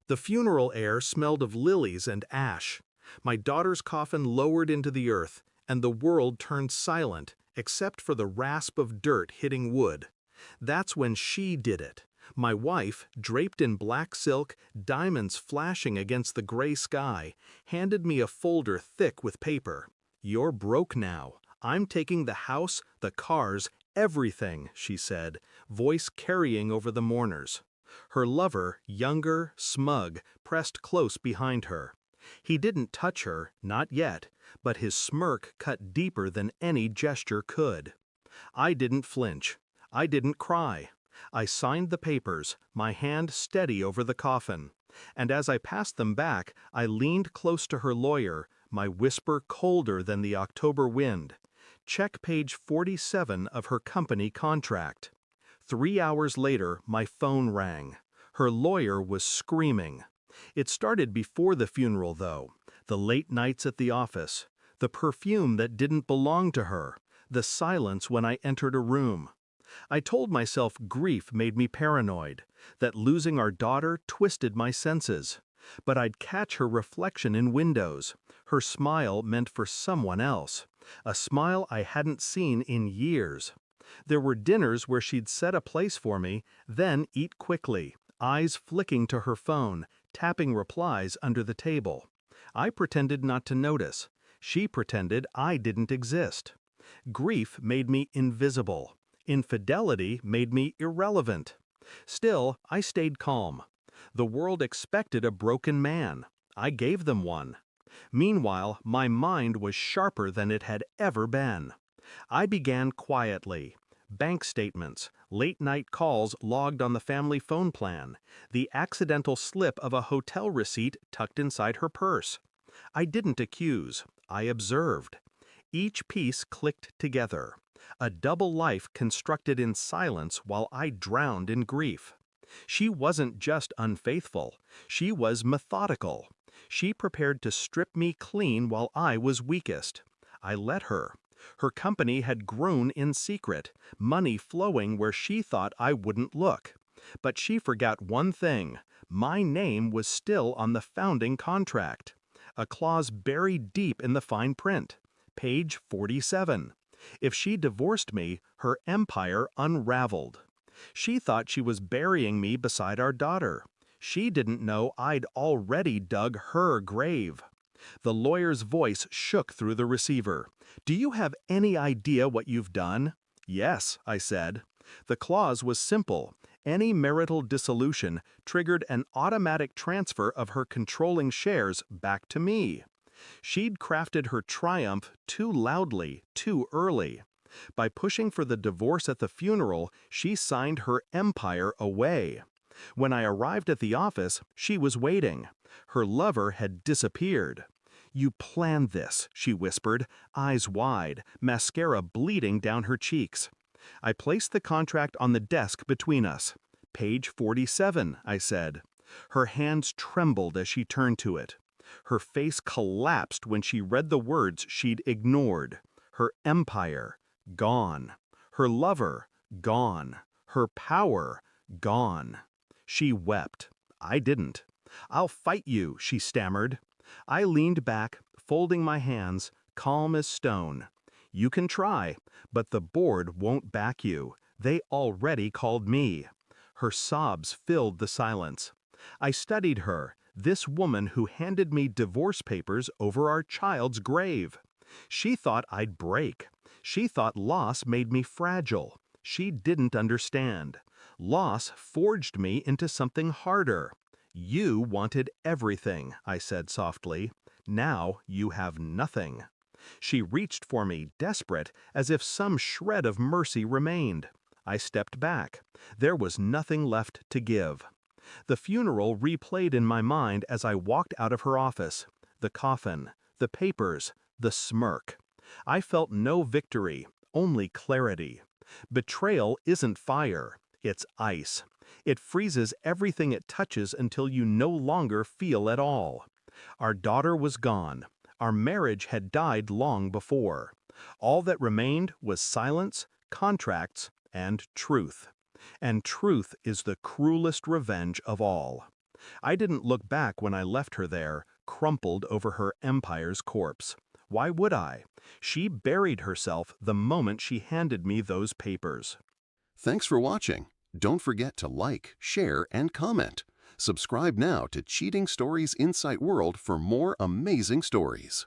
The funeral air smelled of lilies and ash. My daughter's coffin lowered into the earth, and the world turned silent, except for the rasp of dirt hitting wood. That's when she did it. My wife, draped in black silk, diamonds flashing against the gray sky, handed me a folder thick with paper. "You're broke now. I'm taking the house, the cars, everything," she said, voice carrying over the mourners. Her lover, younger, smug, pressed close behind her. He didn't touch her, not yet, but his smirk cut deeper than any gesture could. I didn't flinch. I didn't cry. I signed the papers, my hand steady over the coffin. And as I passed them back, I leaned close to her lawyer, my whisper colder than the October wind. Check page 47 of her company contract. 3 hours later, my phone rang. Her lawyer was screaming. It started before the funeral, though. The late nights at the office, the perfume that didn't belong to her, the silence when I entered a room. I told myself grief made me paranoid, that losing our daughter twisted my senses. But I'd catch her reflection in windows. Her smile meant for someone else, a smile I hadn't seen in years. There were dinners where she'd set a place for me, then eat quickly, eyes flicking to her phone, tapping replies under the table. I pretended not to notice. She pretended I didn't exist. Grief made me invisible. Infidelity made me irrelevant. Still, I stayed calm. The world expected a broken man. I gave them one. Meanwhile, my mind was sharper than it had ever been. I began quietly. Bank statements, late-night calls logged on the family phone plan, the accidental slip of a hotel receipt tucked inside her purse. I didn't accuse. I observed. Each piece clicked together. A double life constructed in silence while I drowned in grief. She wasn't just unfaithful. She was methodical. She prepared to strip me clean while I was weakest. I let her. Her company had grown in secret, money flowing where she thought I wouldn't look. But she forgot one thing. My name was still on the founding contract. A clause buried deep in the fine print. Page 47. If she divorced me, her empire unraveled. She thought she was burying me beside our daughter. She didn't know I'd already dug her grave. The lawyer's voice shook through the receiver. "Do you have any idea what you've done?" "Yes," I said. The clause was simple. Any marital dissolution triggered an automatic transfer of her controlling shares back to me. She'd crafted her triumph too loudly, too early. By pushing for the divorce at the funeral, she signed her empire away. When I arrived at the office, she was waiting. Her lover had disappeared. "You planned this," she whispered, eyes wide, mascara bleeding down her cheeks. I placed the contract on the desk between us. "Page 47, I said. Her hands trembled as she turned to it. Her face collapsed when she read the words she'd ignored. Her empire, gone. Her lover, gone. Her power, gone. She wept. I didn't. "I'll fight you," she stammered. I leaned back, folding my hands, calm as stone. "You can try, but the board won't back you. They already called me." Her sobs filled the silence. I studied her, this woman who handed me divorce papers over our child's grave. She thought I'd break. She thought loss made me fragile. She didn't understand. Loss forged me into something harder. "You wanted everything," I said softly. "Now you have nothing." She reached for me, desperate, as if some shred of mercy remained. I stepped back. There was nothing left to give. The funeral replayed in my mind as I walked out of her office. The coffin, the papers, the smirk. I felt no victory, only clarity. Betrayal isn't fire, it's ice. It freezes everything it touches until you no longer feel at all. Our daughter was gone. Our marriage had died long before. All that remained was silence, contracts, and truth. And truth is the cruelest revenge of all. I didn't look back when I left her there, crumpled over her empire's corpse. Why would I? She buried herself the moment she handed me those papers. Thanks for watching. Don't forget to like, share, and comment. Subscribe now to Cheating Stories Insight World for more amazing stories.